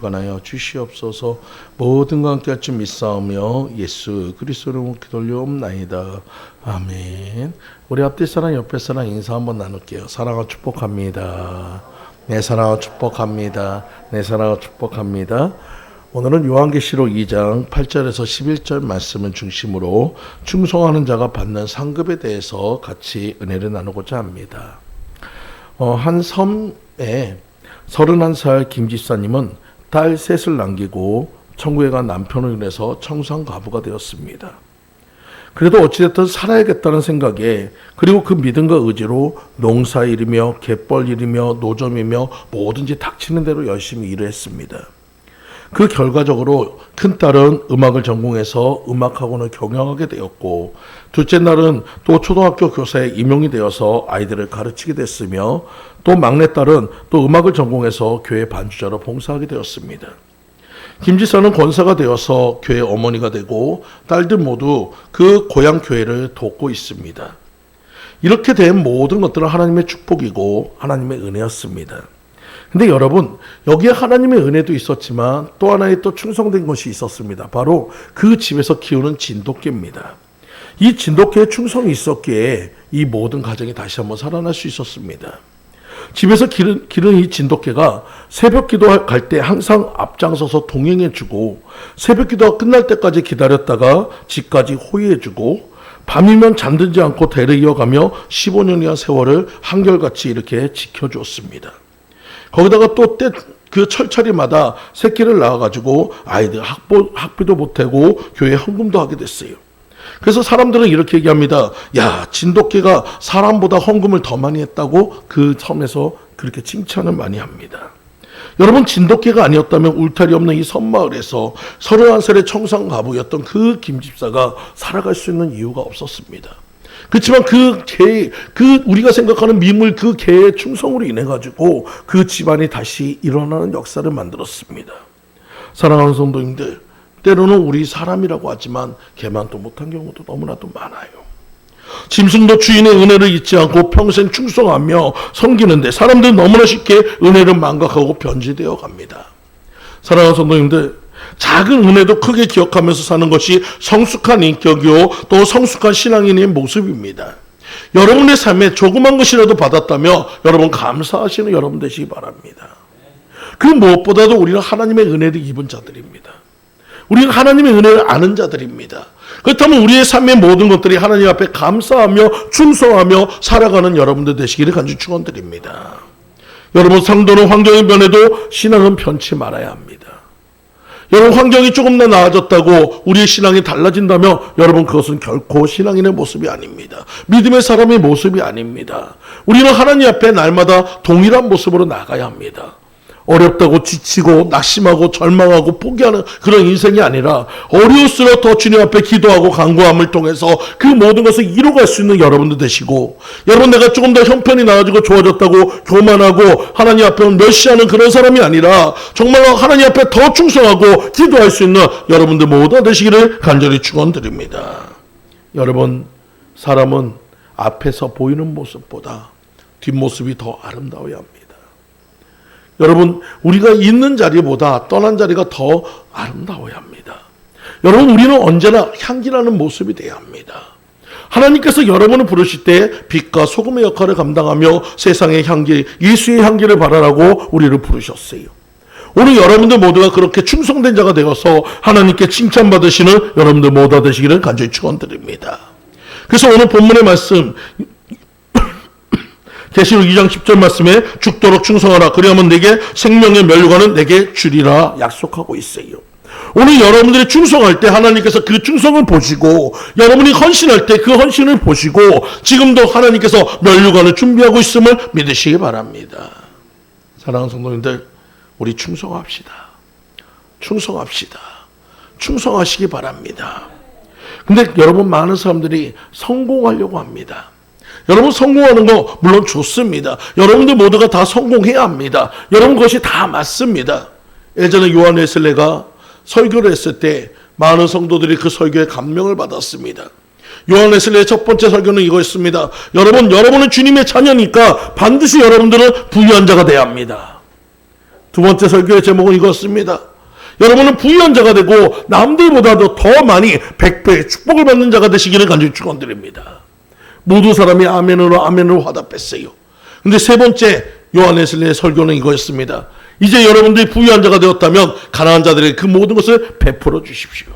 관하여 주시옵소서. 모든 것 함께 할줄 믿사오며 예수 그리스도로 기도 올려옵나이다. 아멘. 우리 앞뒤 사랑 옆에 사랑 인사 한번 나눌게요. 사랑하고 축복합니다. 내 사랑하고 축복합니다. 내 사랑하고 축복합니다. 오늘은 요한계시록 2장 8절에서 11절 말씀을 중심으로 충성하는 자가 받는 상급에 대해서 같이 은혜를 나누고자 합니다. 한 섬에 31살 김 집사님은 딸 셋을 남기고 천국에 간 남편을 인해서 청산가부가 되었습니다. 그래도 어찌됐든 살아야겠다는 생각에, 그리고 그 믿음과 의지로 농사일이며 갯벌일이며 노점이며 뭐든지 닥치는 대로 열심히 일을 했습니다. 그 결과적으로 큰딸은 음악을 전공해서 음악학원을 경영하게 되었고, 둘째 딸은 또 초등학교 교사에 임용이 되어서 아이들을 가르치게 됐으며, 또 막내딸은 또 음악을 전공해서 교회 반주자로 봉사하게 되었습니다. 김 지사는 권사가 되어서 교회 어머니가 되고 딸들 모두 그 고향 교회를 돕고 있습니다. 이렇게 된 모든 것들은 하나님의 축복이고 하나님의 은혜였습니다. 근데 여러분, 여기에 하나님의 은혜도 있었지만 또 하나의 또 충성된 것이 있었습니다. 바로 그 집에서 키우는 진돗개입니다. 이 진돗개에 충성이 있었기에 이 모든 가정이 다시 한번 살아날 수 있었습니다. 집에서 기른 이 진돗개가 새벽 기도 갈 때 항상 앞장서서 동행해주고, 새벽 기도가 끝날 때까지 기다렸다가 집까지 호위해주고, 밤이면 잠들지 않고 대를 이어가며 15년이란 세월을 한결같이 이렇게 지켜주었습니다. 거기다가 또 그 철철이마다 새끼를 낳아가지고 아이들 학비도 보태고 교회 헌금도 하게 됐어요. 그래서 사람들은 이렇게 얘기합니다. 야, 진돗개가 사람보다 헌금을 더 많이 했다고 그 섬에서 그렇게 칭찬을 많이 합니다. 여러분, 진돗개가 아니었다면 울타리 없는 이 섬마을에서 31살의 청산가부였던 그 김집사가 살아갈 수 있는 이유가 없었습니다. 그렇지만 우리가 생각하는 미물 그 개의 충성으로 인해 가지고 그 집안이 다시 일어나는 역사를 만들었습니다. 사랑하는 성도님들, 때로는 우리 사람이라고 하지만 개만도 못한 경우도 너무나도 많아요. 짐승도 주인의 은혜를 잊지 않고 평생 충성하며 섬기는데 사람들은 너무나 쉽게 은혜를 망각하고 변질되어 갑니다. 사랑하는 성도님들, 작은 은혜도 크게 기억하면서 사는 것이 성숙한 인격이요 또 성숙한 신앙인의 모습입니다. 여러분의 삶에 조그만 것이라도 받았다며 여러분 감사하시는 여러분 되시기 바랍니다. 그 무엇보다도 우리는 하나님의 은혜를 입은 자들입니다. 우리는 하나님의 은혜를 아는 자들입니다. 그렇다면 우리의 삶의 모든 것들이 하나님 앞에 감사하며 충성하며 살아가는 여러분들 되시기를 간절히 축원드립니다. 여러분, 상도는 환경이 변해도 신앙은 변치 말아야 합니다. 여러분, 환경이 조금 더 나아졌다고 우리의 신앙이 달라진다면 여러분, 그것은 결코 신앙인의 모습이 아닙니다. 믿음의 사람의 모습이 아닙니다. 우리는 하나님 앞에 날마다 동일한 모습으로 나가야 합니다. 어렵다고 지치고 낙심하고 절망하고 포기하는 그런 인생이 아니라 어려울수록 더 주님 앞에 기도하고 간구함을 통해서 그 모든 것을 이루어갈 수 있는 여러분들 되시고, 여러분, 내가 조금 더 형편이 나아지고 좋아졌다고 교만하고 하나님 앞에 멸시하는 그런 사람이 아니라 정말로 하나님 앞에 더 충성하고 기도할 수 있는 여러분들 모두 되시기를 간절히 축원드립니다. 여러분, 사람은 앞에서 보이는 모습보다 뒷모습이 더 아름다워야 합니다. 여러분, 우리가 있는 자리보다 떠난 자리가 더 아름다워야 합니다. 여러분, 우리는 언제나 향기나는 모습이 되어야 합니다. 하나님께서 여러분을 부르실 때 빛과 소금의 역할을 감당하며 세상의 향기, 예수의 향기를 발하라고 우리를 부르셨어요. 오늘 여러분들 모두가 그렇게 충성된 자가 되어서 하나님께 칭찬받으시는 여러분들 모두 되시기를 간절히 축원드립니다. 그래서 오늘 본문의 말씀, 계시록 2장 10절 말씀에 죽도록 충성하라. 그리하면 내게 생명의 면류관은 내게 주리라 약속하고 있어요. 오늘 여러분들이 충성할 때 하나님께서 그 충성을 보시고, 여러분이 헌신할 때 그 헌신을 보시고, 지금도 하나님께서 면류관을 준비하고 있음을 믿으시기 바랍니다. 사랑하는 성도님들, 우리 충성합시다. 충성합시다. 충성하시기 바랍니다. 근데 여러분, 많은 사람들이 성공하려고 합니다. 여러분, 성공하는 거 물론 좋습니다. 여러분들 모두가 다 성공해야 합니다. 여러분, 그것이 다 맞습니다. 예전에 요한 웨슬레가 설교를 했을 때 많은 성도들이 그 설교에 감명을 받았습니다. 요한 웨슬레의 첫 번째 설교는 이거였습니다. 여러분은 주님의 자녀니까 반드시 여러분들은 부유한 자가 되어야 합니다. 두 번째 설교의 제목은 이것입니다. 여러분은 부유한 자가 되고 남들보다도 더 많이 100배의 축복을 받는 자가 되시기를 간절히 축원드립니다. 모든 사람이 아멘으로 화답했어요. 근데 세 번째 요한웨슬리의 설교는 이거였습니다. 이제 여러분들이 부유한 자가 되었다면 가난한 자들에게 그 모든 것을 베풀어 주십시오.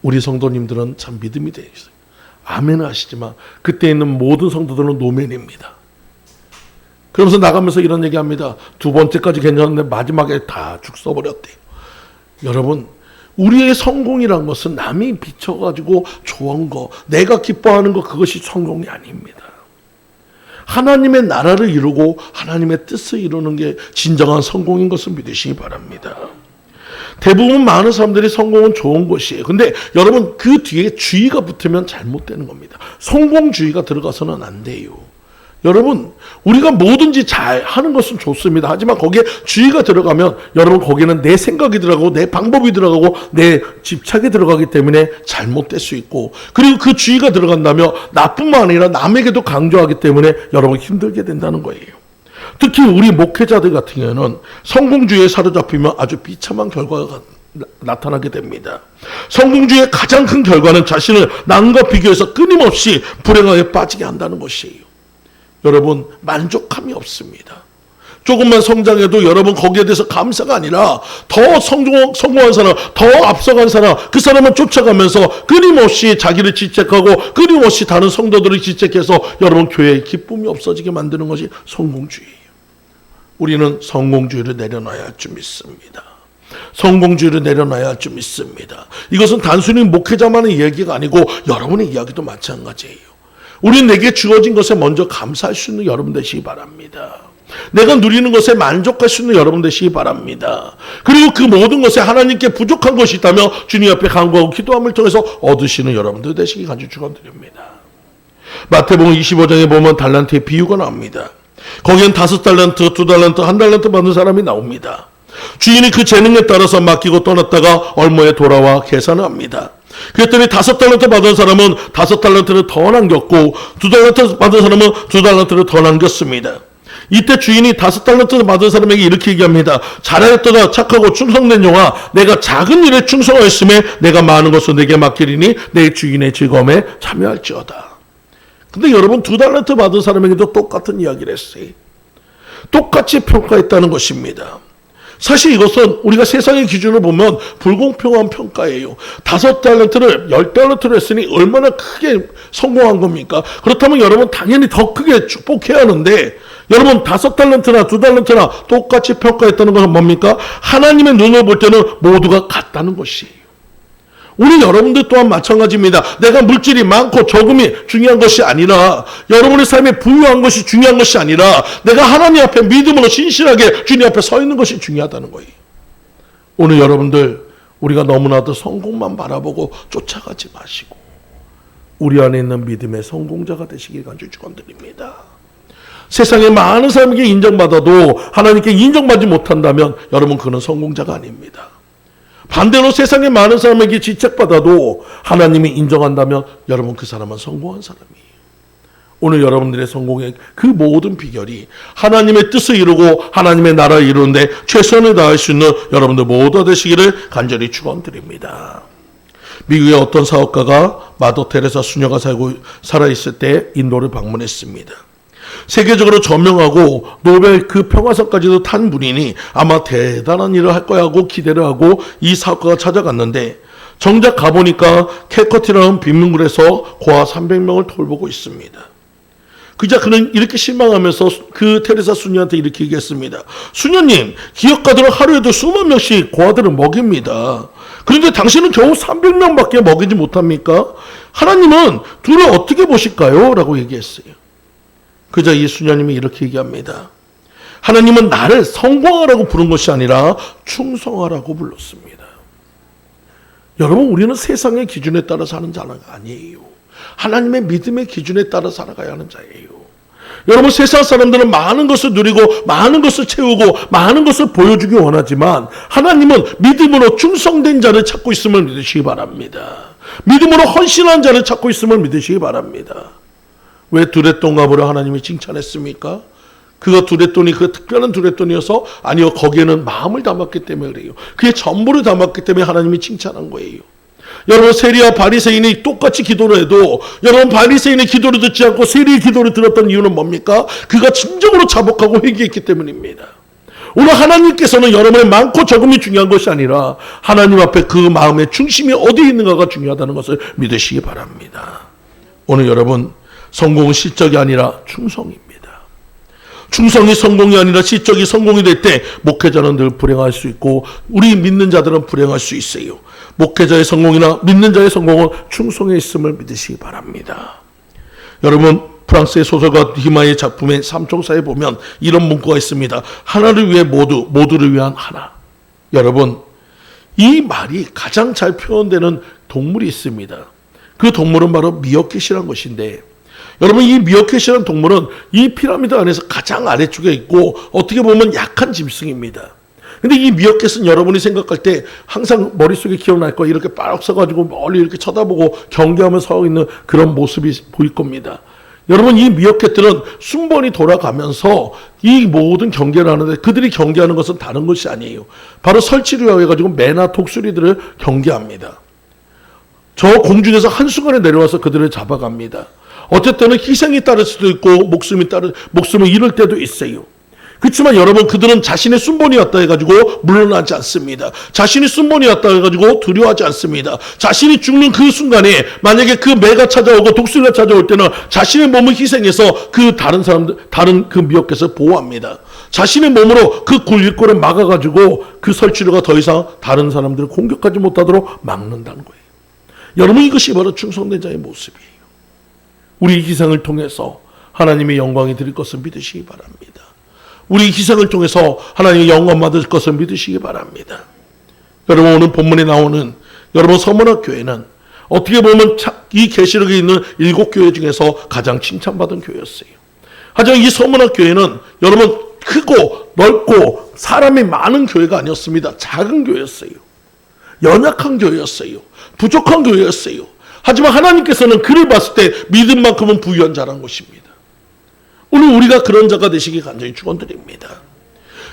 우리 성도님들은 참 믿음이 되어 있어요. 아멘 하시지만 그때 있는 모든 성도들은 노멘입니다. 그러면서 나가면서 이런 얘기합니다. 두 번째까지 괜찮은데 마지막에 다 죽 써버렸대요. 여러분, 우리의 성공이란 것은 남이 비춰가지고 좋은 거, 내가 기뻐하는 거, 그것이 성공이 아닙니다. 하나님의 나라를 이루고 하나님의 뜻을 이루는 게 진정한 성공인 것을 믿으시기 바랍니다. 대부분 많은 사람들이 성공은 좋은 것이에요. 근데 여러분, 그 뒤에 주의가 붙으면 잘못되는 겁니다. 성공주의가 들어가서는 안 돼요. 여러분, 우리가 뭐든지 잘 하는 것은 좋습니다. 하지만 거기에 주의가 들어가면 여러분, 거기에는 내 생각이 들어가고 내 방법이 들어가고 내 집착이 들어가기 때문에 잘못될 수 있고, 그리고 그 주의가 들어간다면 나뿐만 아니라 남에게도 강조하기 때문에 여러분 힘들게 된다는 거예요. 특히 우리 목회자들 같은 경우는 성공주의에 사로잡히면 아주 비참한 결과가 나타나게 됩니다. 성공주의의 가장 큰 결과는 자신을 남과 비교해서 끊임없이 불행하게 빠지게 한다는 것이에요. 여러분, 만족함이 없습니다. 조금만 성장해도 여러분 거기에 대해서 감사가 아니라 더 성공한 사람, 더 앞서간 사람, 그 사람을 쫓아가면서 끊임없이 자기를 지적하고 끊임없이 다른 성도들을 지적해서 여러분 교회에 기쁨이 없어지게 만드는 것이 성공주의예요. 우리는 성공주의를 내려놔야 할 줄 믿습니다. 성공주의를 내려놔야 할 줄 믿습니다. 이것은 단순히 목회자만의 이야기가 아니고 여러분의 이야기도 마찬가지예요. 우리는 내게 주어진 것에 먼저 감사할 수 있는 여러분 되시기 바랍니다. 내가 누리는 것에 만족할 수 있는 여러분 되시기 바랍니다. 그리고 그 모든 것에 하나님께 부족한 것이 있다면 주님 앞에 간구하고 기도함을 통해서 얻으시는 여러분들 되시기 간절히 축원드립니다. 마태복음 25장에 보면 달란트의 비유가 나옵니다. 거기엔 5달란트, 2달란트, 1달란트 받은 사람이 나옵니다. 주인이 그 재능에 따라서 맡기고 떠났다가 얼마에 돌아와 계산을 합니다. 그랬더니 5달란트 받은 사람은 5달란트를 더 남겼고 2달란트 받은 사람은 2달란트를 더 남겼습니다. 이때 주인이 5달란트 받은 사람에게 이렇게 얘기합니다. 잘하였도다 착하고 충성된 종아, 내가 작은 일에 충성하였음에 내가 많은 것을 내게 맡기리니 내 주인의 즐거움에 참여할지어다. 근데 여러분, 2달란트 받은 사람에게도 똑같은 이야기를 했어요. 똑같이 평가했다는 것입니다. 사실 이것은 우리가 세상의 기준으로 보면 불공평한 평가예요. 5달란트를 10달란트로 했으니 얼마나 크게 성공한 겁니까? 그렇다면 여러분 당연히 더 크게 축복해야 하는데, 여러분 5달란트나 2달란트나 똑같이 평가했다는 것은 뭡니까? 하나님의 눈을 볼 때는 모두가 같다는 것이에요. 우리 여러분들 또한 마찬가지입니다. 내가 물질이 많고 적음이 중요한 것이 아니라, 여러분의 삶에 부유한 것이 중요한 것이 아니라, 내가 하나님 앞에 믿음으로 신실하게 주님 앞에 서 있는 것이 중요하다는 거예요. 오늘 여러분들, 우리가 너무나도 성공만 바라보고 쫓아가지 마시고 우리 안에 있는 믿음의 성공자가 되시길 간절히 축원드립니다. 세상에 많은 사람에게 인정받아도 하나님께 인정받지 못한다면 여러분, 그는 성공자가 아닙니다. 반대로 세상에 많은 사람에게 지적받아도 하나님이 인정한다면 여러분, 그 사람은 성공한 사람이에요. 오늘 여러분들의 성공의 그 모든 비결이 하나님의 뜻을 이루고 하나님의 나라를 이루는데 최선을 다할 수 있는 여러분들 모두 되시기를 간절히 축원드립니다. 미국의 어떤 사업가가 마더 테레사 수녀가 살아있을 때 인도를 방문했습니다. 세계적으로 저명하고 노벨 그 평화상까지도 탄 분이니 아마 대단한 일을 할 거야 하고 기대를 하고 이 사업가가 찾아갔는데, 정작 가보니까 캘커트라는 빈민굴에서 고아 300명을 돌보고 있습니다. 그는 이렇게 실망하면서 그 테레사 수녀한테 이렇게 얘기했습니다. 수녀님, 기업가들은 하루에도 수만 명씩 고아들을 먹입니다. 그런데 당신은 겨우 300명밖에 먹이지 못합니까? 하나님은 둘을 어떻게 보실까요? 라고 얘기했어요. 그저 이 수녀님이 이렇게 얘기합니다. 하나님은 나를 성공하라고 부른 것이 아니라 충성하라고 불렀습니다. 여러분, 우리는 세상의 기준에 따라 사는 자가 아니에요. 하나님의 믿음의 기준에 따라 살아가야 하는 자예요. 여러분, 세상 사람들은 많은 것을 누리고 많은 것을 채우고 많은 것을 보여주기 원하지만, 하나님은 믿음으로 충성된 자를 찾고 있음을 믿으시기 바랍니다. 믿음으로 헌신한 자를 찾고 있음을 믿으시기 바랍니다. 왜 두렛동갑으로 하나님이 칭찬했습니까? 그가 두레돈이 그 특별한 두레돈이어서 아니요, 거기에는 마음을 담았기 때문에 그래요. 그의 전부를 담았기 때문에 하나님이 칭찬한 거예요. 여러분, 세리와 바리새인이 똑같이 기도를 해도 여러분, 바리새인의 기도를 듣지 않고 세리의 기도를 들었던 이유는 뭡니까? 그가 진정으로 자복하고 회개했기 때문입니다. 오늘 하나님께서는 여러분의 많고 적음이 중요한 것이 아니라 하나님 앞에 그 마음의 중심이 어디에 있는가가 중요하다는 것을 믿으시기 바랍니다. 오늘 여러분, 성공은 실적이 아니라 충성입니다. 충성이 성공이 아니라 실적이 성공이 될 때 목회자는 늘 불행할 수 있고 우리 믿는 자들은 불행할 수 있어요. 목회자의 성공이나 믿는 자의 성공은 충성에 있음을 믿으시기 바랍니다. 여러분, 프랑스의 소설가 디마의 작품의 삼총사에 보면 이런 문구가 있습니다. 하나를 위해 모두, 모두를 위한 하나. 여러분, 이 말이 가장 잘 표현되는 동물이 있습니다. 그 동물은 바로 미어캣이라는 것인데, 여러분, 이 미어캣이라는 동물은 이 피라미드 안에서 가장 아래쪽에 있고 어떻게 보면 약한 짐승입니다. 근데 이 미어캣은 여러분이 생각할 때 항상 머릿속에 기억날 거예요. 이렇게 빠르게 서가지고 멀리 이렇게 쳐다보고 경계하며 서 있는 그런 모습이 보일 겁니다. 여러분, 이 미어캣들은 순번이 돌아가면서 이 모든 경계를 하는데 그들이 경계하는 것은 다른 것이 아니에요. 바로 설치류 해가지고 매나 독수리들을 경계합니다. 저 공중에서 한순간에 내려와서 그들을 잡아갑니다. 어쨌든 희생이 따를 수도 있고 목숨을 잃을 때도 있어요. 그렇지만 여러분, 그들은 자신의 순번이 왔다 해가지고 물러나지 않습니다. 자신이 순번이 왔다 해가지고 두려워하지 않습니다. 자신이 죽는 그 순간에 만약에 그 매가 찾아오고 독수리가 찾아올 때는 자신의 몸을 희생해서 그 다른 그 미어캣을 보호합니다. 자신의 몸으로 그 일꾼을 막아가지고 그 설치류가 더 이상 다른 사람들을 공격하지 못하도록 막는다는 거예요. 여러분, 이것이 바로 충성된 자의 모습이에요. 우리 희생을 통해서 하나님의 영광이 드릴 것을 믿으시기 바랍니다. 우리 희생을 통해서 하나님의 영광 받을 것을 믿으시기 바랍니다. 여러분, 오늘 본문에 나오는 여러분 서문학 교회는 어떻게 보면 이 계시록에 있는 7교회 중에서 가장 칭찬받은 교회였어요. 하지만 이 서문학 교회는 여러분 크고 넓고 사람이 많은 교회가 아니었습니다. 작은 교회였어요. 연약한 교회였어요. 부족한 교회였어요. 하지만 하나님께서는 그를 봤을 때 믿음만큼은 부유한 자라는 것입니다. 오늘 우리가 그런 자가 되시기 간절히 축원드립니다.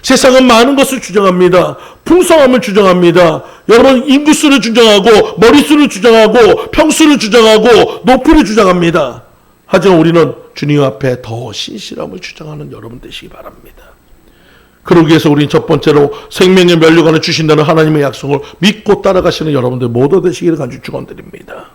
세상은 많은 것을 주장합니다. 풍성함을 주장합니다. 여러분, 인구수를 주장하고 머릿수를 주장하고 평수를 주장하고 높이를 주장합니다. 하지만 우리는 주님 앞에 더 신실함을 주장하는 여러분 되시기 바랍니다. 그러기 위해서 우리는 첫 번째로 생명의 면류관을 주신다는 하나님의 약속을 믿고 따라가시는 여러분들 모두 되시기를 간절히 축원드립니다.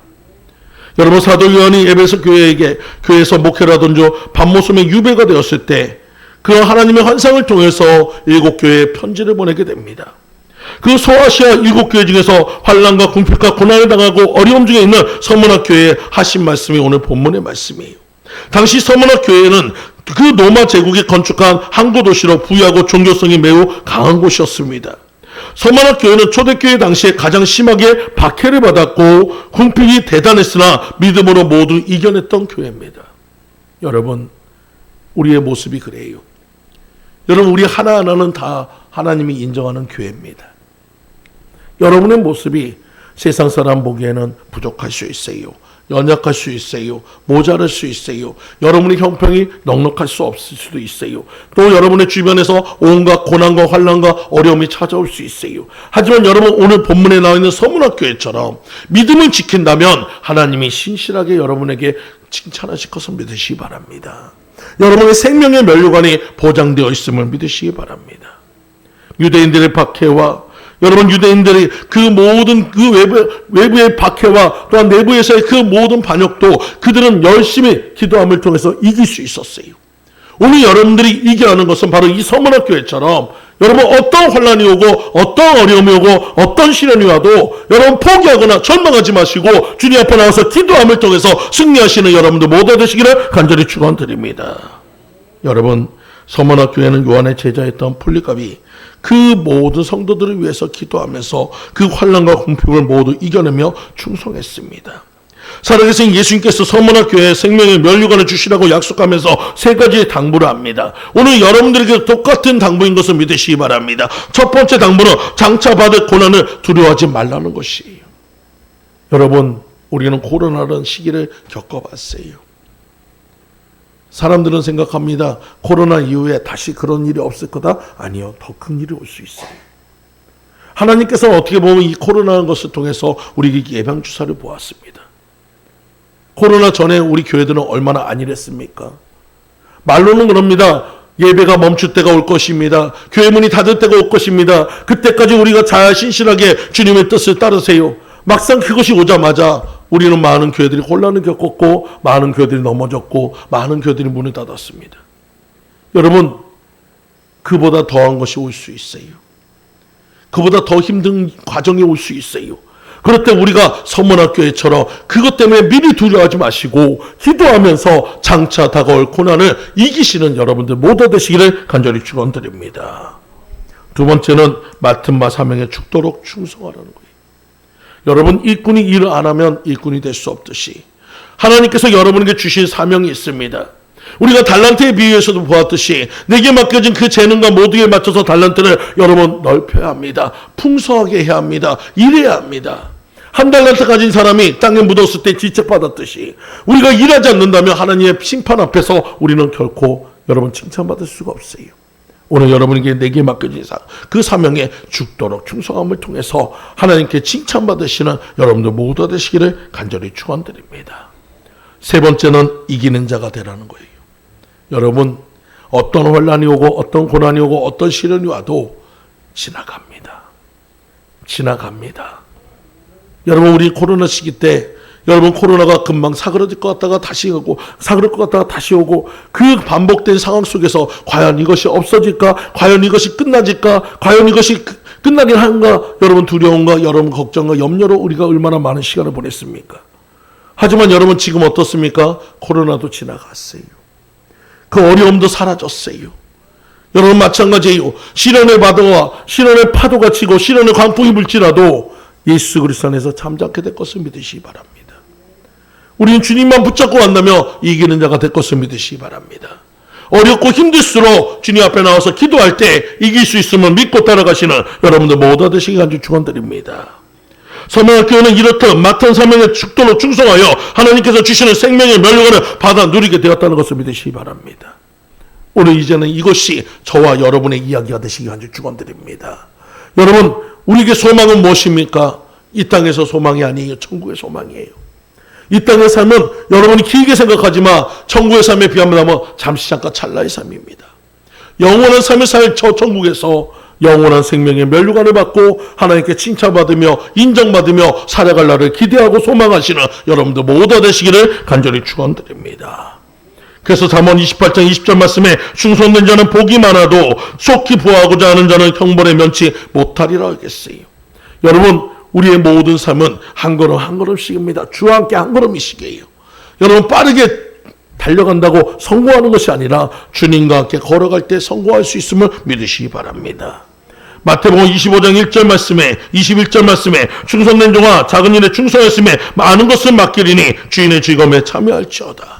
여러분, 사도 요한이 에베소 교회에서 목회를 하던 중 밤모섬에 유배가 되었을 때 그 하나님의 환상을 통해서 7교회에 편지를 보내게 됩니다. 그 소아시아 7교회 중에서 환난과 궁핍과 고난을 당하고 어려움 중에 있는 서문학 교회에 하신 말씀이 오늘 본문의 말씀이에요. 당시 서문학 교회는 그 로마 제국이 건축한 항구 도시로 부유하고 종교성이 매우 강한 곳이었습니다. 서문학 교회는 초대교회 당시에 가장 심하게 박해를 받았고 궁핍이 대단했으나 믿음으로 모두 이겨냈던 교회입니다. 여러분, 우리의 모습이 그래요. 여러분, 우리 하나하나는 다 하나님이 인정하는 교회입니다. 여러분의 모습이 세상 사람 보기에는 부족할 수 있어요. 연약할 수 있어요. 모자랄 수 있어요. 여러분의 형편이 넉넉할 수 없을 수도 있어요. 또 여러분의 주변에서 온갖 고난과 환난과 어려움이 찾아올 수 있어요. 하지만 여러분, 오늘 본문에 나와 있는 서문학 교회처럼 믿음을 지킨다면 하나님이 신실하게 여러분에게 칭찬하실 것을 믿으시기 바랍니다. 여러분의 생명의 면류관이 보장되어 있음을 믿으시기 바랍니다. 유대인들의 박해와 여러분, 유대인들이 그 모든 그 외부의 박해와 또한 내부에서의 그 모든 반역도 그들은 열심히 기도함을 통해서 이길 수 있었어요. 오늘 여러분들이 이겨야 하는 것은 바로 이 서문학 교회처럼 여러분, 어떤 환난이 오고 어떤 어려움이 오고 어떤 시련이 와도 여러분 포기하거나 절망하지 마시고 주님 앞에 나와서 기도함을 통해서 승리하시는 여러분들 모두 되시기를 간절히 축원드립니다. 여러분, 서문학 교회는 요한의 제자였던 풀리갑이 그 모든 성도들을 위해서 기도하면서 그 환난과 궁핍을 모두 이겨내며 충성했습니다. 살아계신 예수님께서 서문학 교회에 생명의 면류관을 주시라고 약속하면서 3가지의 당부를 합니다. 오늘 여러분들에게 똑같은 당부인 것을 믿으시기 바랍니다. 첫 번째 당부는 장차 받을 고난을 두려워하지 말라는 것이에요. 여러분, 우리는 코로나라는 시기를 겪어봤어요. 사람들은 생각합니다. 코로나 이후에 다시 그런 일이 없을 거다. 아니요. 더 큰 일이 올 수 있어요. 하나님께서 어떻게 보면 이 코로나라는 것을 통해서 우리에게 예방주사를 보았습니다. 코로나 전에 우리 교회들은 얼마나 안일했습니까? 말로는 그럽니다. 예배가 멈출 때가 올 것입니다. 교회 문이 닫을 때가 올 것입니다. 그때까지 우리가 잘 신실하게 주님의 뜻을 따르세요. 막상 그것이 오자마자 우리는 많은 교회들이 혼란을 겪었고 많은 교회들이 넘어졌고 많은 교회들이 문을 닫았습니다. 여러분, 그보다 더한 것이 올 수 있어요. 그보다 더 힘든 과정이 올 수 있어요. 그럴 때 우리가 서문학교회처럼 그것 때문에 미리 두려워하지 마시고 기도하면서 장차 다가올 고난을 이기시는 여러분들 모두 되시기를 간절히 축원드립니다. 두 번째는 맡은 바 사명에 죽도록 충성하라는 거예요. 여러분, 일꾼이 일을 안 하면 일꾼이 될 수 없듯이 하나님께서 여러분에게 주신 사명이 있습니다. 우리가 달란트의 비유에서도 보았듯이 내게 맡겨진 그 재능과 모두에 맞춰서 달란트를 여러분 넓혀야 합니다. 풍성하게 해야 합니다. 일해야 합니다. 한 달란트 가진 사람이 땅에 묻었을 때 지책받았듯이 우리가 일하지 않는다면 하나님의 심판 앞에서 우리는 결코 여러분 칭찬받을 수가 없어요. 오늘 여러분에게 내게 맡겨진 그 사명에 죽도록 충성함을 통해서 하나님께 칭찬받으시는 여러분들 모두 되시기를 간절히 축원드립니다. 세 번째는 이기는 자가 되라는 거예요. 여러분, 어떤 혼란이 오고 어떤 고난이 오고 어떤 시련이 와도 지나갑니다. 지나갑니다. 여러분, 우리 코로나 시기 때 여러분 코로나가 금방 사그러질 것 같다가 다시 오고 사그럴 것 같다가 다시 오고 그 반복된 상황 속에서 과연 이것이 없어질까? 과연 이것이 끝나질까? 과연 이것이 끝나긴 한가? 여러분 두려움과 여러분 걱정과 염려로 우리가 얼마나 많은 시간을 보냈습니까? 하지만 여러분 지금 어떻습니까? 코로나도 지나갔어요. 그 어려움도 사라졌어요. 여러분 마찬가지예요. 시련의 바다와 시련의 파도가 치고 시련의 광풍이 불지라도 예수 그리스도 안에서 잠잠게 될 것을 믿으시기 바랍니다. 우리는 주님만 붙잡고 간다며 이기는 자가 될 것을 믿으시기 바랍니다. 어렵고 힘들수록 주님 앞에 나와서 기도할 때 이길 수 있으면 믿고 따라가시는 여러분들 모두 되시기 간절히 축원드립니다. 서문학교는 이렇듯 맡은 사명에 죽도록 충성하여 하나님께서 주시는 생명의 면류관을 받아 누리게 되었다는 것을 믿으시기 바랍니다. 오늘 이제는 이것이 저와 여러분의 이야기가 되시기 간절히 축원드립니다. 여러분, 우리에게 소망은 무엇입니까? 이 땅에서 소망이 아니에요. 천국의 소망이에요. 이 땅의 삶은 여러분이 길게 생각하지만 천국의 삶에 비하면 잠시 잠깐 찰나의 삶입니다. 영원한 삶을 살 저 천국에서 영원한 생명의 면류관을 받고 하나님께 칭찬받으며 인정받으며 살아갈 날을 기대하고 소망하시는 여러분들 모두 되시기를 간절히 축원드립니다. 그래서 잠언 28장 20절 말씀에 충성된 자는 복이 많아도 속히 부하고자 하는 자는 형벌에 면치 못하리라 하겠어요. 여러분, 우리의 모든 삶은 한 걸음 한 걸음씩입니다. 주와 함께 한 걸음이시게요. 여러분, 빠르게 달려간다고 성공하는 것이 아니라 주님과 함께 걸어갈 때 성공할 수 있음을 믿으시기 바랍니다. 마태복음 25장 1절 말씀에 21절 말씀에 충성된 종아 작은 일에 충성했음에 많은 것을 맡기리니 주인의 즐거움에 참여할지어다.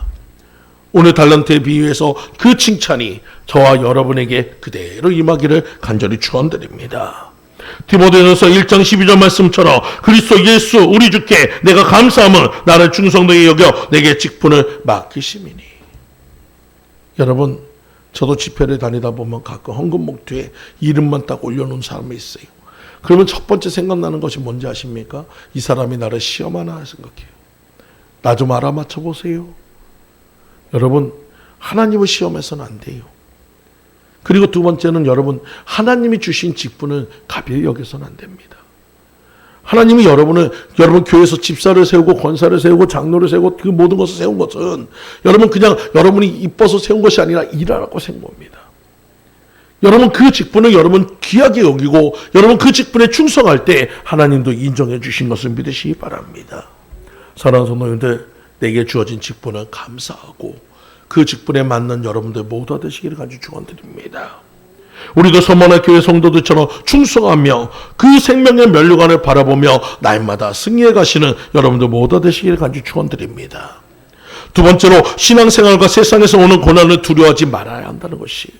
오늘 달란트에 비유해서 그 칭찬이 저와 여러분에게 그대로 임하기를 간절히 축원드립니다. 디모데전서 1장 12절 말씀처럼 그리스도 예수 우리 주께 내가 감사함은 나를 충성되게 여겨 내게 직분을 맡기심이니. 여러분, 저도 집회를 다니다 보면 가끔 헌금 목뒤에 이름만 딱 올려놓은 사람이 있어요. 그러면 첫 번째 생각나는 것이 뭔지 아십니까? 이 사람이 나를 시험하나 생각해요. 나 좀 알아맞혀 보세요. 여러분, 하나님을 시험해서는 안 돼요. 그리고 두 번째는 여러분, 하나님이 주신 직분을 가벼이 여겨서는 안 됩니다. 하나님이 여러분 교회에서 집사를 세우고 권사를 세우고 장로를 세우고 그 모든 것을 세운 것은 여러분 그냥 여러분이 이뻐서 세운 것이 아니라 일하라고 세운 겁니다. 여러분 그 직분을 여러분 귀하게 여기고 여러분 그 직분에 충성할 때 하나님도 인정해 주신 것을 믿으시기 바랍니다. 사랑하는 성도님들, 내게 주어진 직분을 감사하고 그 직분에 맞는 여러분들 모두 되시기를 간절히 축원드립니다. 우리도 서문화 교회 성도들처럼 충성하며 그 생명의 면류관을 바라보며 날마다 승리해 가시는 여러분들 모두 되시기를 간절히 축원드립니다. 두 번째로 신앙생활과 세상에서 오는 고난을 두려워하지 말아야 한다는 것이에요.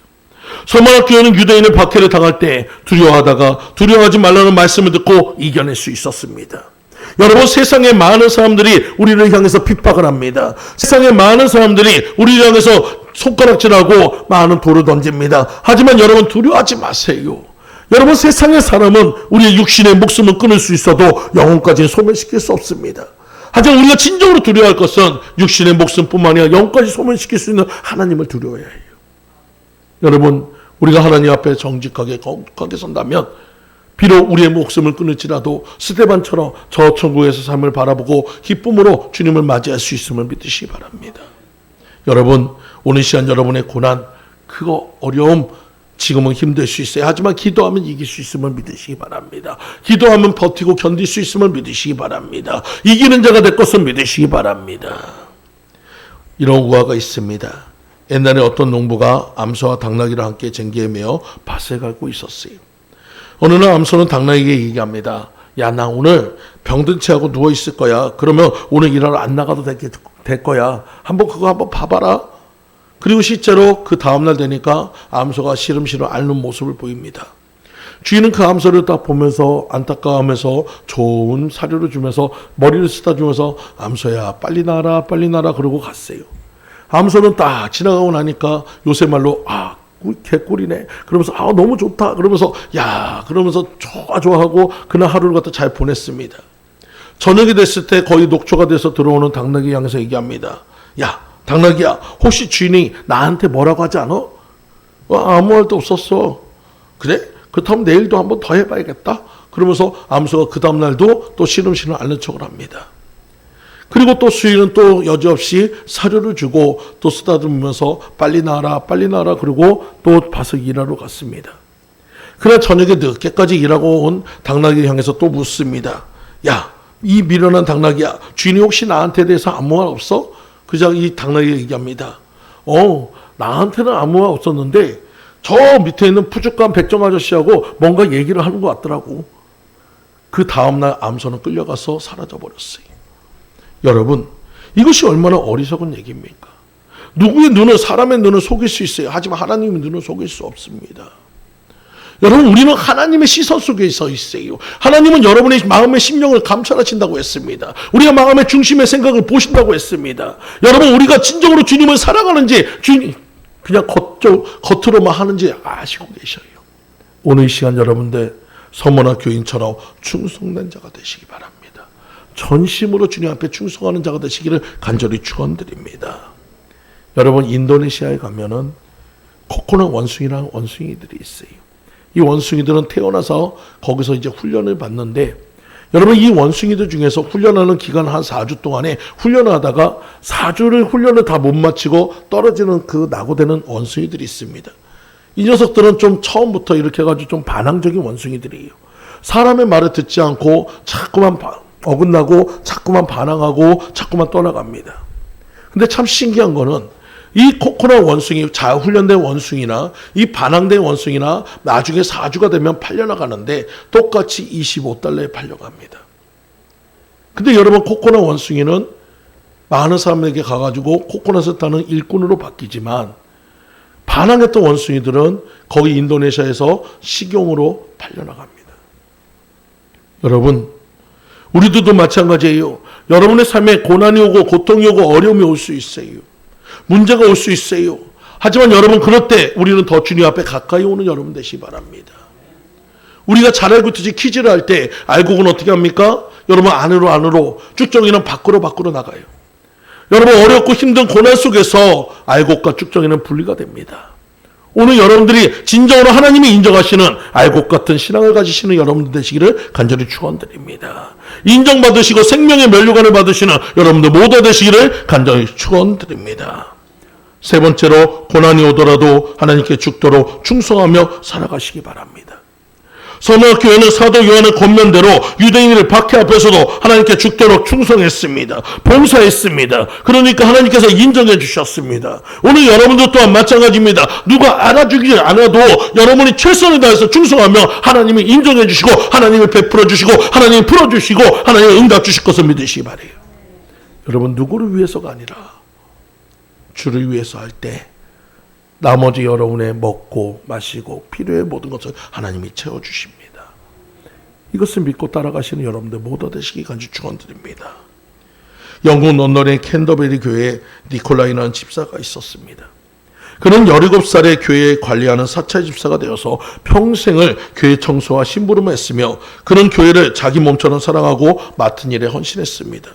서문화 교회는 유대인의 박해를 당할 때 두려워하다가 두려워하지 말라는 말씀을 듣고 이겨낼 수 있었습니다. 여러분, 세상에 많은 사람들이 우리를 향해서 핍박을 합니다. 세상에 많은 사람들이 우리를 향해서 손가락질하고 많은 돌을 던집니다. 하지만 여러분, 두려워하지 마세요. 여러분, 세상의 사람은 우리의 육신의 목숨을 끊을 수 있어도 영혼까지는 소멸시킬 수 없습니다. 하지만 우리가 진정으로 두려워할 것은 육신의 목숨뿐만 아니라 영혼까지 소멸시킬 수 있는 하나님을 두려워해야 해요. 여러분, 우리가 하나님 앞에 정직하게 거룩하게 선다면 비록 우리의 목숨을 끊을지라도 스데반처럼 저 천국에서 삶을 바라보고 기쁨으로 주님을 맞이할 수 있음을 믿으시기 바랍니다. 여러분, 오늘 시간 여러분의 고난, 그거 어려움 지금은 힘들 수 있어요. 하지만 기도하면 이길 수 있음을 믿으시기 바랍니다. 기도하면 버티고 견딜 수 있음을 믿으시기 바랍니다. 이기는 자가 될 것을 믿으시기 바랍니다. 이런 우화가 있습니다. 옛날에 어떤 농부가 암소와 당나귀를 함께 쟁기에 매어 밭에 가고 있었어요. 어느 날 암소는 당나귀에게 얘기합니다. 야, 나 오늘 병든 채 하고 누워 있을 거야. 그러면 오늘 일하러 안 나가도 될 거야. 그거 한번 봐봐라. 그리고 실제로 그 다음날 되니까 암소가 시름시름 앓는 모습을 보입니다. 주인은 그 암소를 딱 보면서 안타까워하면서 좋은 사료를 주면서 머리를 쓰다주면서 암소야, 빨리 나라 빨리 나라 그러고 갔어요. 암소는 딱 지나가고 나니까 요새 말로 개꿀이네. 그러면서 너무 좋다. 그러면서 그러면서 좋아하고 그날 하루를 갖다 잘 보냈습니다. 저녁이 됐을 때 거의 녹초가 돼서 들어오는 당나귀 향해서 얘기합니다. 야, 당나귀야, 혹시 주인이 나한테 뭐라고 하지 않아? 아무 말도 없었어. 그래? 그렇다면 내일도 한번 더 해봐야겠다. 그러면서 암소가 그 다음날도 또 시름시름 앓는 척을 합니다. 그리고 또 주인은 또 여지없이 사료를 주고 또 쓰다듬으면서 빨리 나와라 빨리 나와라 그러고 또 밭을 일하러 갔습니다. 그날 저녁에 늦게까지 일하고 온 당나귀를 향해서 또 묻습니다. 야, 이 미련한 당나귀야, 주인이 혹시 나한테 대해서 아무 말 없어? 그저 이 당나귀가 얘기합니다. 나한테는 아무 말 없었는데 저 밑에 있는 푸죽한 백정 아저씨하고 뭔가 얘기를 하는 것 같더라고. 그 다음날 암소는 끌려가서 사라져버렸어요. 여러분, 이것이 얼마나 어리석은 얘기입니까? 누구의 눈을, 사람의 눈을 속일 수 있어요. 하지만 하나님의 눈을 속일 수 없습니다. 여러분, 우리는 하나님의 시선 속에 서 있어요. 하나님은 여러분의 마음의 심령을 감찰하신다고 했습니다. 우리가 마음의 중심의 생각을 보신다고 했습니다. 여러분, 우리가 진정으로 주님을 사랑하는지 주님 그냥 겉으로만 하는지 아시고 계셔요. 오늘 이 시간 여러분들 서머나 교인처럼 충성된 자가 되시기 바랍니다. 전심으로 주님 앞에 충성하는 자가 되시기를 간절히 축원드립니다. 여러분, 인도네시아에 가면은 코코넛 원숭이라는 원숭이들이 있어요. 이 원숭이들은 태어나서 거기서 이제 훈련을 받는데, 여러분, 이 원숭이들 중에서 훈련하는 기간 한 4주 동안에 훈련을 하다가 4주를 훈련을 다 못 마치고 떨어지는 그 낙오되는 원숭이들이 있습니다. 이 녀석들은 좀 처음부터 이렇게 해가지고 좀 반항적인 원숭이들이에요. 사람의 말을 듣지 않고 자꾸만 어긋나고 자꾸만 반항하고 자꾸만 떠나갑니다. 근데 참 신기한 거는 이 코코넛 원숭이, 잘 훈련된 원숭이나 이 반항된 원숭이나 나중에 4주가 되면 팔려나가는데 똑같이 $25에 팔려갑니다. 근데 여러분, 코코넛 원숭이는 많은 사람에게 가가지고 코코넛을 따는 일꾼으로 바뀌지만 반항했던 원숭이들은 거기 인도네시아에서 식용으로 팔려나갑니다. 여러분, 우리들도 마찬가지예요. 여러분의 삶에 고난이 오고 고통이 오고 어려움이 올 수 있어요. 문제가 올 수 있어요. 하지만 여러분, 그럴 때 우리는 더 주님 앞에 가까이 오는 여러분 되시기 바랍니다. 우리가 잘 알고 있듯이 퀴즈를 할 때 알곡은 어떻게 합니까? 여러분, 안으로 쭉정이는 밖으로 나가요. 여러분, 어렵고 힘든 고난 속에서 알곡과 쭉정이는 분리가 됩니다. 오늘 여러분들이 진정으로 하나님이 인정하시는 알곡 같은 신앙을 가지시는 여러분들 되시기를 간절히 축원드립니다. 인정받으시고 생명의 면류관을 받으시는 여러분들 모두 되시기를 간절히 축원드립니다. 세 번째로, 고난이 오더라도 하나님께 죽도록 충성하며 살아가시기 바랍니다. 서머교회는 사도 요한의 권면대로 유대인을 박해 앞에서도 하나님께 죽도록 충성했습니다. 봉사했습니다. 그러니까 하나님께서 인정해 주셨습니다. 오늘 여러분들 또한 마찬가지입니다. 누가 알아주지 않아도 여러분이 최선을 다해서 충성하며 하나님이 인정해 주시고 하나님이 베풀어 주시고 하나님이 풀어주시고 하나님이 응답 주실 것을 믿으시기 바라요. 여러분, 누구를 위해서가 아니라 주를 위해서 할 때 나머지 여러분의 먹고 마시고 필요의 모든 것을 하나님이 채워주십니다. 이것을 믿고 따라가시는 여러분들 모두 되시기 간절히 축원드립니다. 영국 런던의 캔터베리 교회에 니콜라이라는 집사가 있었습니다. 그는 17살에 교회 관리하는 사찰 집사가 되어서 평생을 교회 청소와 심부름을 했으며 그는 교회를 자기 몸처럼 사랑하고 맡은 일에 헌신했습니다.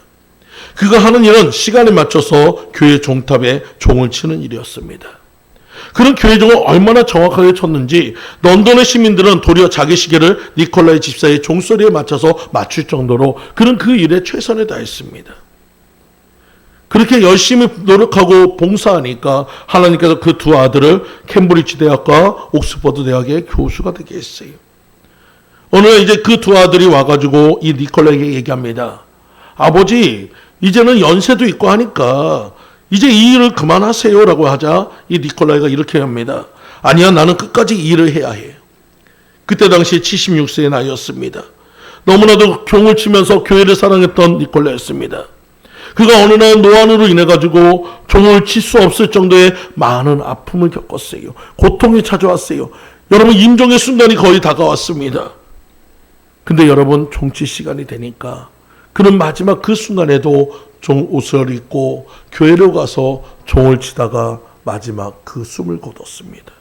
그가 하는 일은 시간에 맞춰서 교회 종탑에 종을 치는 일이었습니다. 그는 교회 종을 얼마나 정확하게 쳤는지 런던의 시민들은 도리어 자기 시계를 니콜라이 집사의 종소리에 맞춰서 맞출 정도로 그는 그 일에 최선을 다했습니다. 그렇게 열심히 노력하고 봉사하니까 하나님께서 그 두 아들을 캠브리지 대학과 옥스퍼드 대학의 교수가 되게 했어요. 어느 날 이제 그 두 아들이 와가지고 이 니콜라에게 얘기합니다. 아버지, 이제는 연세도 있고 하니까 이제 이 일을 그만하세요라고 하자 이 니콜라이가 이렇게 합니다. 아니야, 나는 끝까지 이 일을 해야 해. 그때 당시 76세의 나이였습니다. 너무나도 종을 치면서 교회를 사랑했던 니콜라였습니다. 그가 어느 날 노안으로 인해 가지고 종을 칠 수 없을 정도의 많은 아픔을 겪었어요. 고통이 찾아왔어요. 여러분, 임종의 순간이 거의 다가왔습니다. 근데 여러분, 종칠 시간이 되니까 그는 마지막 그 순간에도 종 옷을 입고 교회로 가서 종을 치다가 마지막 그 숨을 거뒀습니다.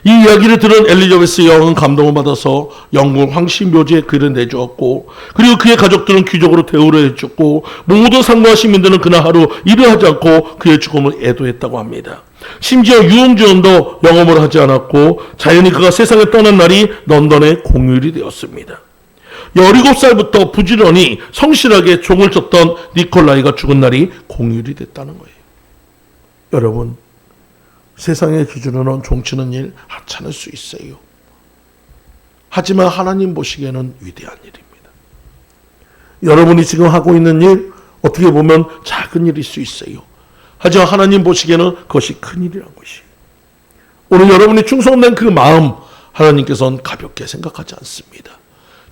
이 이야기를 들은 엘리자베스 여왕은 감동을 받아서 영국 황실묘지에 글을 내주었고, 그리고 그의 가족들은 귀족으로 대우를 해줬고, 모든 상부와 시민들은 그날 하루 일을 하지 않고 그의 죽음을 애도했다고 합니다. 심지어 유흥주연도 영업을 하지 않았고 자연히 그가 세상에 떠난 날이 런던의 공휴일이 되었습니다. 17살부터 부지런히 성실하게 종을 쳤던 니콜라이가 죽은 날이 공휴일이 됐다는 거예요. 여러분, 세상의 기준으로는 종치는 일 하찮을 수 있어요. 하지만 하나님 보시기에는 위대한 일입니다. 여러분이 지금 하고 있는 일 어떻게 보면 작은 일일 수 있어요. 하지만 하나님 보시기에는 그것이 큰 일이란 것이에요. 오늘 여러분이 충성된 그 마음 하나님께서는 가볍게 생각하지 않습니다.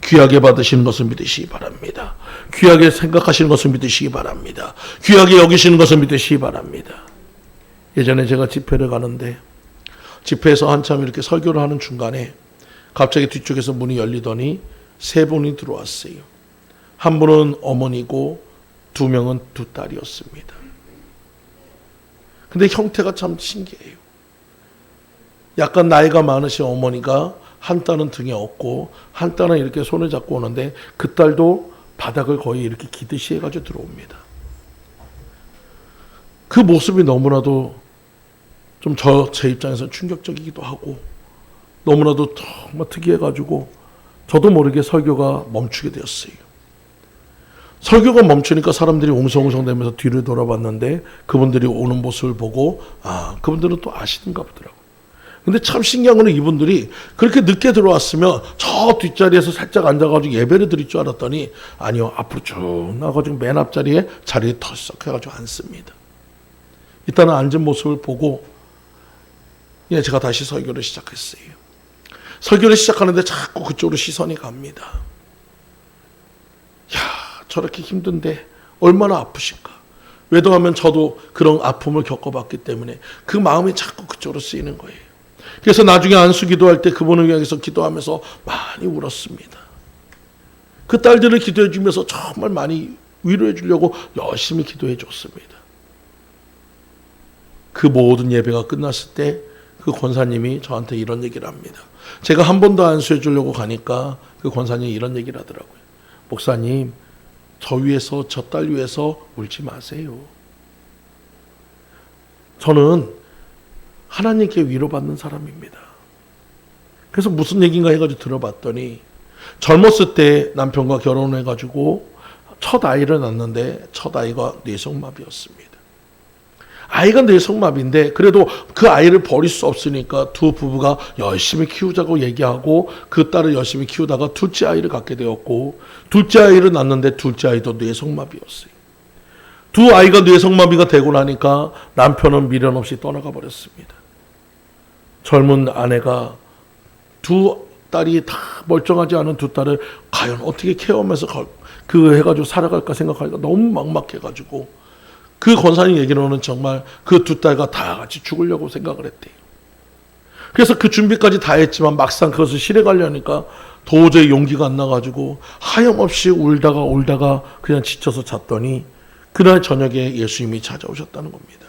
귀하게 받으시는 것을 믿으시기 바랍니다. 귀하게 생각하시는 것을 믿으시기 바랍니다. 귀하게 여기시는 것을 믿으시기 바랍니다. 예전에 제가 집회를 가는데 집회에서 한참 이렇게 설교를 하는 중간에 갑자기 뒤쪽에서 문이 열리더니 세 분이 들어왔어요. 한 분은 어머니고 두 명은 두 딸이었습니다. 근데 형태가 참 신기해요. 약간 나이가 많으신 어머니가 한 딸은 등에 업고 한 딸은 이렇게 손을 잡고 오는데 그 딸도 바닥을 거의 이렇게 기듯이 해가지고 들어옵니다. 그 모습이 너무나도 좀 제 입장에서 충격적이기도 하고 너무나도 정말 특이해가지고 저도 모르게 설교가 멈추게 되었어요. 설교가 멈추니까 사람들이 웅성웅성대면서 뒤를 돌아봤는데 그분들이 오는 모습을 보고 그분들은 또 아시는가 보더라고요. 근데 참 신기한 거는 이분들이 그렇게 늦게 들어왔으면 저 뒷자리에서 살짝 앉아가지고 예배를 드릴 줄 알았더니 아니요, 앞으로 쭉 나가지고 맨 앞자리에 자리에 털썩 해가지고 앉습니다. 일단은 앉은 모습을 보고 제가 다시 설교를 시작했어요. 설교를 시작하는데 자꾸 그쪽으로 시선이 갑니다. 야, 저렇게 힘든데 얼마나 아프실까. 왜냐하면 저도 그런 아픔을 겪어봤기 때문에 그 마음이 자꾸 그쪽으로 쓰이는 거예요. 그래서 나중에 안수 기도할 때 그분을 위해서 기도하면서 많이 울었습니다. 그 딸들을 기도해 주면서 정말 많이 위로해 주려고 열심히 기도해 줬습니다. 그 모든 예배가 끝났을 때 그 권사님이 저한테 이런 얘기를 합니다. 제가 한 번 더 안수해 주려고 가니까 그 권사님이 이런 얘기를 하더라고요. 목사님, 저 위해서, 저 딸 위해서 울지 마세요. 저는 하나님께 위로받는 사람입니다. 그래서 무슨 얘기인가 해가지고 들어봤더니 젊었을 때 남편과 결혼해가지고 첫 아이를 낳았는데 첫 아이가 뇌성마비였습니다. 아이가 뇌성마비인데 그래도 그 아이를 버릴 수 없으니까 두 부부가 열심히 키우자고 얘기하고 그 딸을 열심히 키우다가 둘째 아이를 갖게 되었고 둘째 아이를 낳았는데 둘째 아이도 뇌성마비였어요. 두 아이가 뇌성마비가 되고 나니까 남편은 미련 없이 떠나가 버렸습니다. 젊은 아내가 두 딸이 다 멀쩡하지 않은 두 딸을 과연 어떻게 케어하면서 해가지고 살아갈까 생각하니까 너무 막막해가지고 그 권사님 얘기로는 정말 그 두 딸과 다 같이 죽으려고 생각을 했대요. 그래서 그 준비까지 다 했지만 막상 그것을 실행하려니까 도저히 용기가 안 나가지고 하염없이 울다가 그냥 지쳐서 잤더니 그날 저녁에 예수님이 찾아오셨다는 겁니다.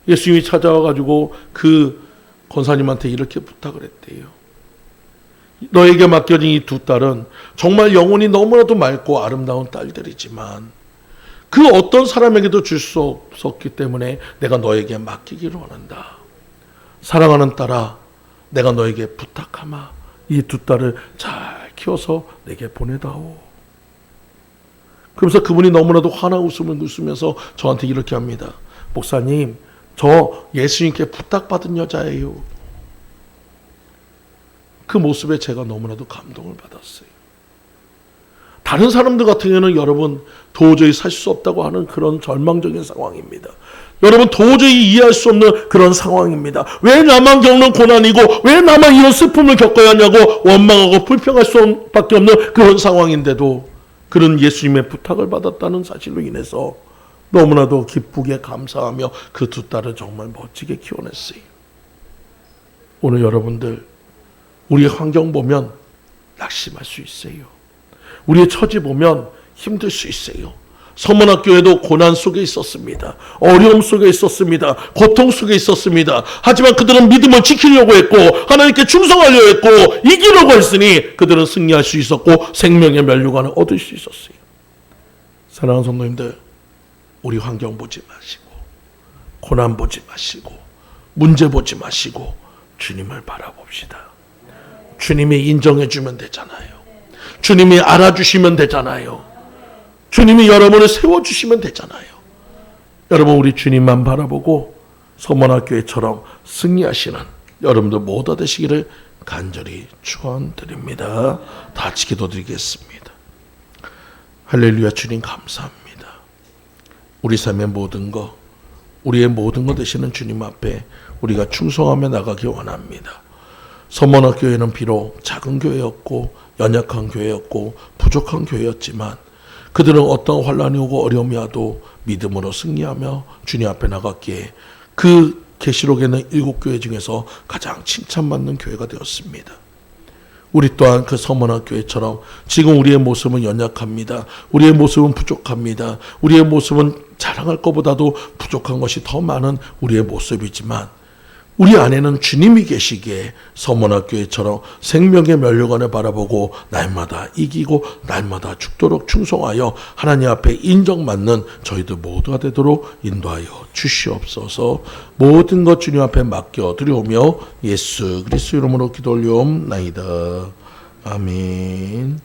예수님이 찾아와가지고 그 권사님한테 이렇게 부탁을 했대요. 너에게 맡겨진 이 두 딸은 정말 영혼이 너무나도 맑고 아름다운 딸들이지만 그 어떤 사람에게도 줄 수 없었기 때문에 내가 너에게 맡기기를 원한다. 사랑하는 딸아, 내가 너에게 부탁하마. 이 두 딸을 잘 키워서 내게 보내다오. 그러면서 그분이 너무나도 환한 웃음을 웃으면서 저한테 이렇게 합니다. 목사님, 저 예수님께 부탁받은 여자예요. 그 모습에 제가 너무나도 감동을 받았어요. 다른 사람들 같은 경우는 여러분 도저히 살 수 없다고 하는 그런 절망적인 상황입니다. 여러분 도저히 이해할 수 없는 그런 상황입니다. 왜 나만 겪는 고난이고 왜 나만 이런 슬픔을 겪어야 하냐고 원망하고 불평할 수밖에 없는 그런 상황인데도 그런 예수님의 부탁을 받았다는 사실로 인해서 너무나도 기쁘게 감사하며 그 두 딸을 정말 멋지게 키워냈어요. 오늘 여러분들 우리의 환경 보면 낙심할 수 있어요. 우리의 처지 보면 힘들 수 있어요. 서문학교에도 고난 속에 있었습니다. 어려움 속에 있었습니다. 고통 속에 있었습니다. 하지만 그들은 믿음을 지키려고 했고 하나님께 충성하려고 했고 이기려고 했으니 그들은 승리할 수 있었고 생명의 면류관을 얻을 수 있었어요. 사랑하는 성도님들, 우리 환경 보지 마시고 고난 보지 마시고 문제 보지 마시고 주님을 바라봅시다. 주님이 인정해 주면 되잖아요. 주님이 알아주시면 되잖아요. 주님이 여러분을 세워주시면 되잖아요. 여러분 우리 주님만 바라보고 서문학교회처럼 승리하시는 여러분들 모두 되시기를 간절히 축원드립니다. 다 같이 기도드리겠습니다. 할렐루야. 주님 감사합니다. 우리 삶의 모든 것, 우리의 모든 것 되시는 주님 앞에 우리가 충성하며 나가기 원합니다. 서문학교회는 비록 작은 교회였고 연약한 교회였고 부족한 교회였지만 그들은 어떤 환난이 오고 어려움이 와도 믿음으로 승리하며 주님 앞에 나갔기에 그 계시록에는 7교회 중에서 가장 칭찬받는 교회가 되었습니다. 우리 또한 그 서문학교회처럼 지금 우리의 모습은 연약합니다. 우리의 모습은 부족합니다. 우리의 모습은 자랑할 것보다도 부족한 것이 더 많은 우리의 모습이지만 우리 안에는 주님이 계시기에 서문학교회처럼 생명의 면류관을 바라보고 날마다 이기고 날마다 죽도록 충성하여 하나님 앞에 인정받는 저희들 모두가 되도록 인도하여 주시옵소서. 모든 것 주님 앞에 맡겨드리오며 예수 그리스도 이름으로 기도 올리옵나이다. 아멘.